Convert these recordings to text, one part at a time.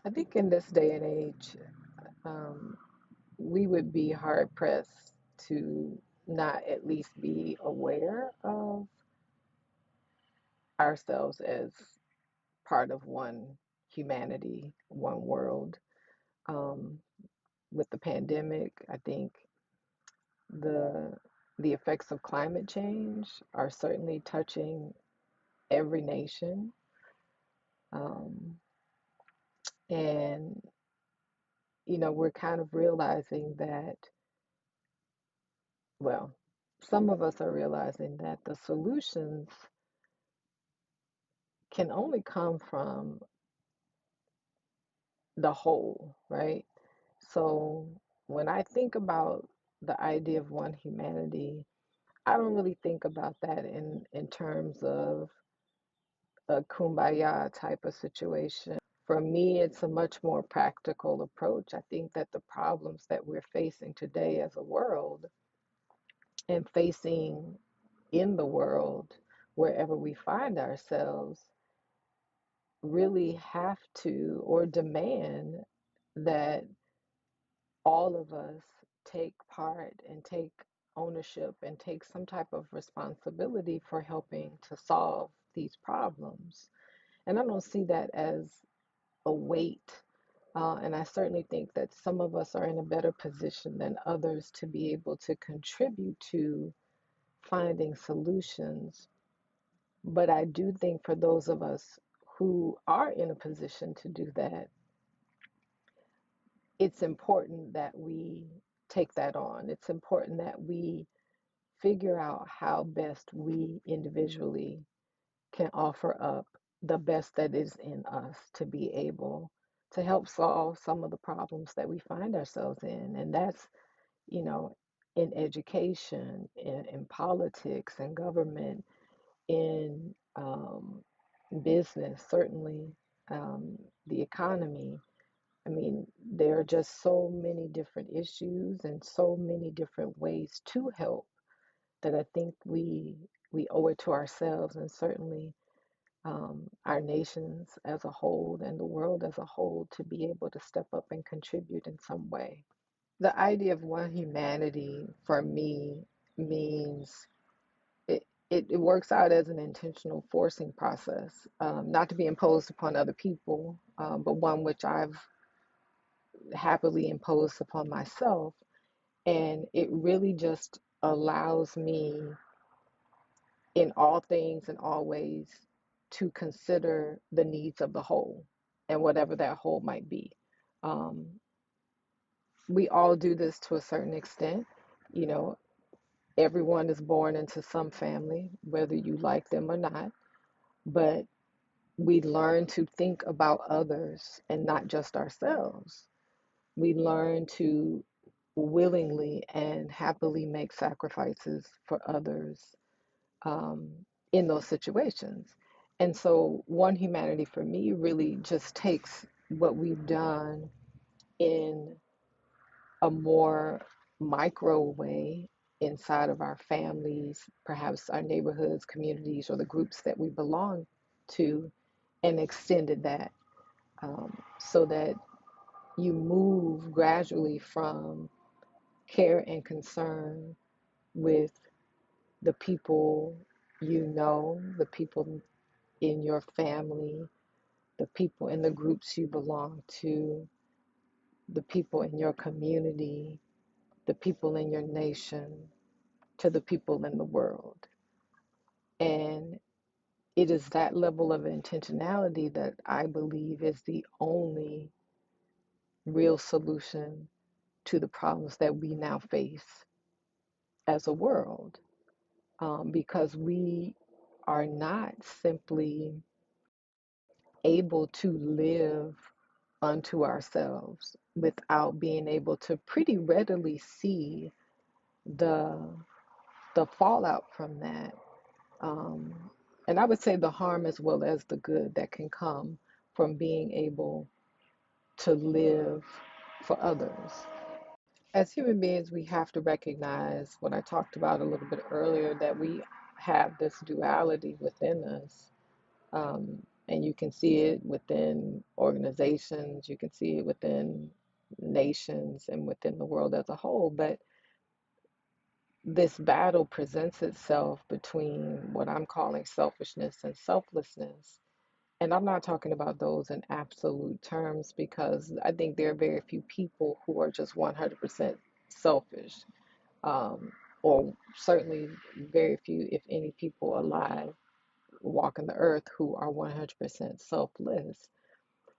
I think in this day and age, um, we would be hard pressed to not at least be aware of ourselves as part of one humanity, one world. Um, with the pandemic, I think the the effects of climate change are certainly touching every nation. Um, and we're kind of realizing that, well, some of us are realizing that the solutions can only come from the whole, right? So when I think about the idea of one humanity, I don't really think about that in terms of a kumbaya type of situation. For me, it's a much more practical approach. I think that the problems that we're facing today as a world and facing in the world, wherever we find ourselves, really have to or demand that all of us take part and take ownership and take some type of responsibility for helping to solve these problems. And I don't see that as a weight. And I certainly think that some of us are in a better position than others to be able to contribute to finding solutions. But I do think for those of us who are in a position to do that, it's important that we take that on. It's important that we figure out how best we individually can offer up the best that is in us to be able to help solve some of the problems that we find ourselves in. And that's, you know, in education, in politics, and government, in business, certainly, the economy. I mean, there are just so many different issues and so many different ways to help that I think we owe it to ourselves and certainly our nations as a whole and the world as a whole to be able to step up and contribute in some way. The idea of one humanity for me means it works out as an intentional forcing process, not to be imposed upon other people, but one which I've happily imposed upon myself. And it really just allows me in all things and always to consider the needs of the whole and whatever that whole might be. Um, we all do this to a certain extent. You know, everyone is born into some family, whether you like them or not, but we learn to think about others and not just ourselves. We learn to willingly and happily make sacrifices for others in those situations. And so, one humanity for me really just takes what we've done in a more micro way inside of our families, perhaps our neighborhoods, communities, or the groups that we belong to, and extended that so that you move gradually from care and concern with the people you know, the people in your family, the people in the groups you belong to, the people in your community, the people in your nation, to the people in the world. And it is that level of intentionality that I believe is the only real solution to the problems that we now face as a world. Because we are not simply able to live unto ourselves without being able to pretty readily see the the fallout from that. And I would say the harm as well as the good that can come from being able to live for others. As human beings, we have to recognize what I talked about a little bit earlier, that we have this duality within us. And you can see it within organizations, you can see it within nations and within the world as a whole. But this battle presents itself between what I'm calling selfishness and selflessness. And I'm not talking about those in absolute terms, because I think there are very few people who are just 100% selfish, um, or certainly very few, if any, people alive walking the earth who are 100% selfless.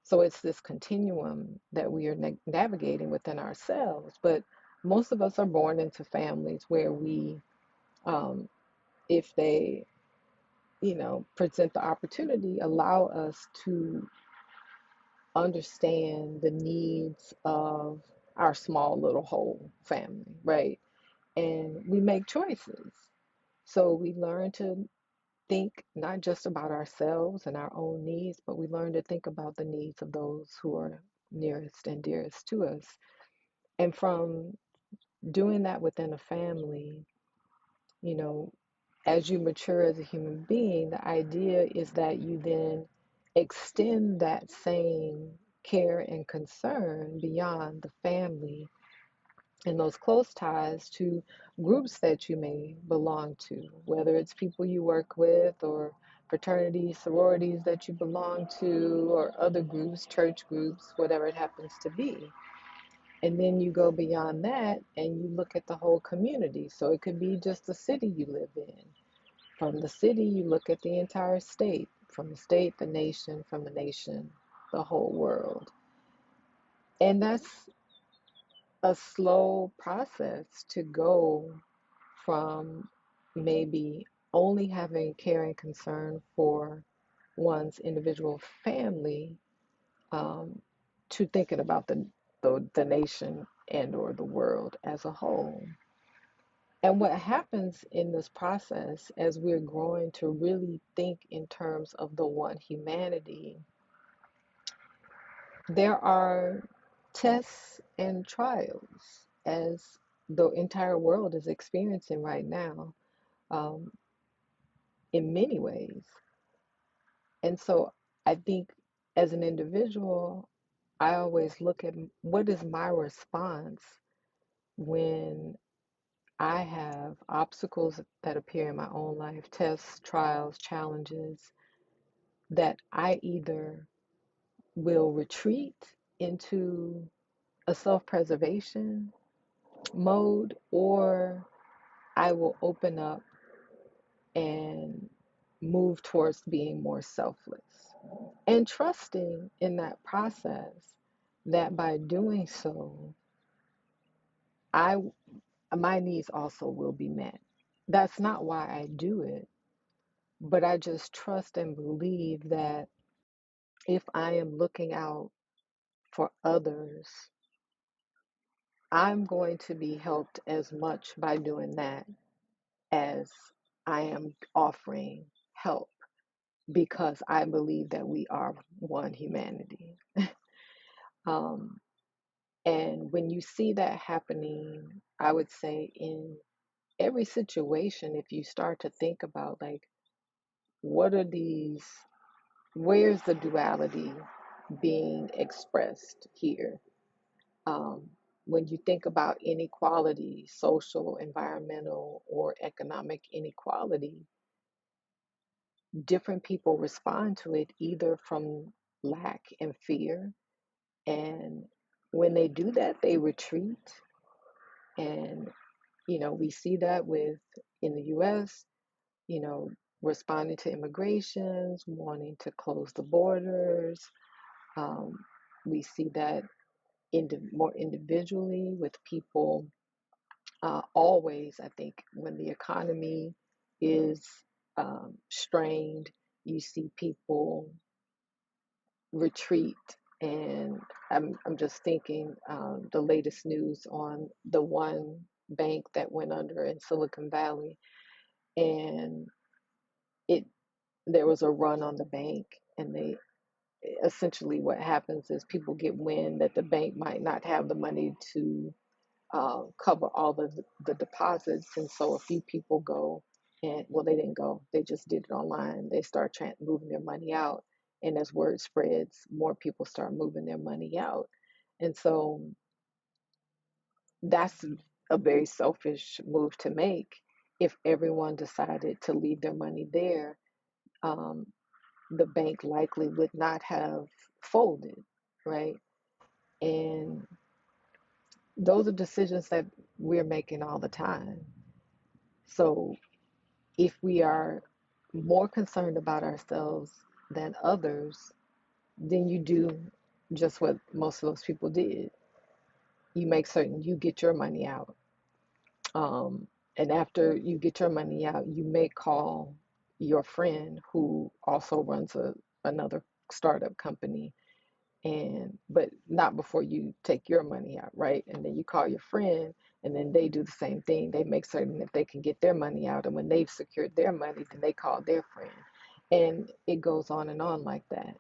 So it's this continuum that we are navigating within ourselves. But most of us are born into families where we, if they, present the opportunity, allow us to understand the needs of our small little whole family, right? And we make choices. So we learn to think not just about ourselves and our own needs, but we learn to think about the needs of those who are nearest and dearest to us. And from doing that within a family, you know, as you mature as a human being, the idea is that you then extend that same care and concern beyond the family and those close ties to groups that you may belong to, whether it's people you work with or fraternities, sororities that you belong to, or other groups, church groups, whatever it happens to be. And then you go beyond that and you look at the whole community. So it could be just the city you live in. From the city, you look at the entire state. From the state, the nation. From the nation, the whole world. And that's a slow process to go from maybe only having care and concern for one's individual family, um, to thinking about the nation and or the world as a whole. And what happens in this process as we're growing to really think in terms of the one humanity, there are tests and trials as the entire world is experiencing right now, um, in many ways. And so I think as an individual, I always look at what is my response when I have obstacles that appear in my own life, tests, trials, challenges, that I either will retreat into a self preservation mode, or I will open up and move towards being more selfless. And trusting in that process that by doing so, I my needs also will be met. That's not why I do it, but I just trust and believe that if I am looking out for others, I'm going to be helped as much by doing that as I am offering help, because I believe that we are one humanity. Um, and when you see that happening, I would say in every situation, if you start to think about, like, what are these, where's the duality being expressed here? Um, when you think about inequality, social, environmental, or economic inequality, different people respond to it either from lack and fear. And when they do that, they retreat. And, we see that with in the US, you know, responding to immigrations, wanting to close the borders. Um, we see that more individually with people. Always, I think, when the economy is strained, you see people retreat. And I'm just thinking, the latest news on the one bank that went under in Silicon Valley, and it there was a run on the bank, and they essentially, what happens is people get wind that the bank might not have the money to cover all the deposits. And so a few people go, and well, they didn't go, they just did it online. They start moving their money out. And as word spreads, more people start moving their money out. And so that's a very selfish move to make. If everyone decided to leave their money there, um, the bank likely would not have folded, right? And those are decisions that we're making all the time. So if we are more concerned about ourselves than others, then you do just what most of those people did. You make certain you get your money out. Um, and after you get your money out, you may call your friend who also runs another startup company, and but not before you take your money out, right? And then you call your friend, and then they do the same thing. They make certain that they can get their money out, and when they've secured their money, then they call their friend, and it goes on like that.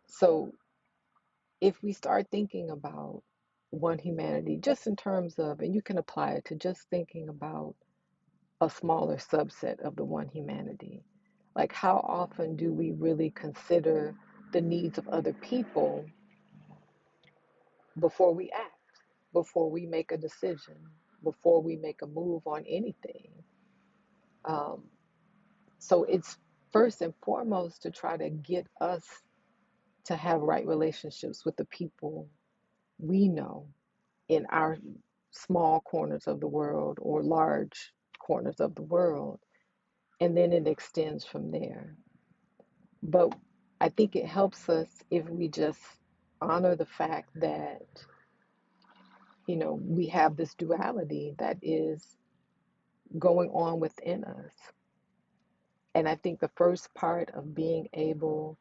So if we start thinking about one humanity just in terms of, and you can apply it to just thinking about a smaller subset of the one humanity, like how often do we really consider the needs of other people before we act, before we make a decision, before we make a move on anything? Um, so it's first and foremost to try to get us to have right relationships with the people we know in our small corners of the world or large corners of the world, and then it extends from there. But I think it helps us if we just honor the fact that, we have this duality that is going on within us. And I think the first part of being able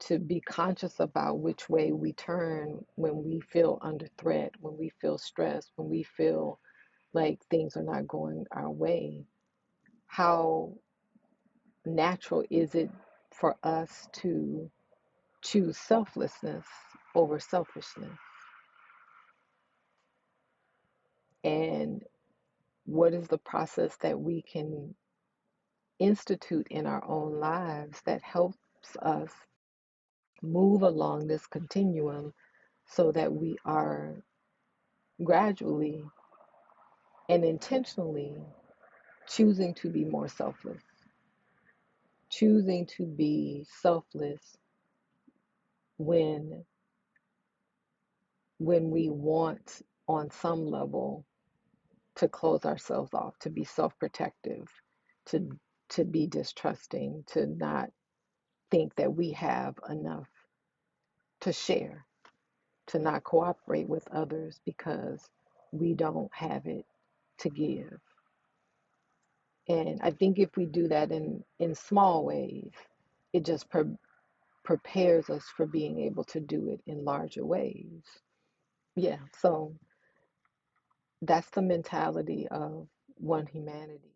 to be conscious about which way we turn when we feel under threat, when we feel stressed, when we feel like things are not going our way, how natural is it for us to choose selflessness over selfishness? And what is the process that we can institute in our own lives that helps us move along this continuum so that we are gradually and intentionally choosing to be more selfless, choosing to be selfless when we want on some level to close ourselves off, to be self-protective, to be distrusting, to not think that we have enough to share, to not cooperate with others because we don't have it to give. And I think if we do that in small ways, it just prepares us for being able to do it in larger ways. Yeah, so that's the mentality of one humanity.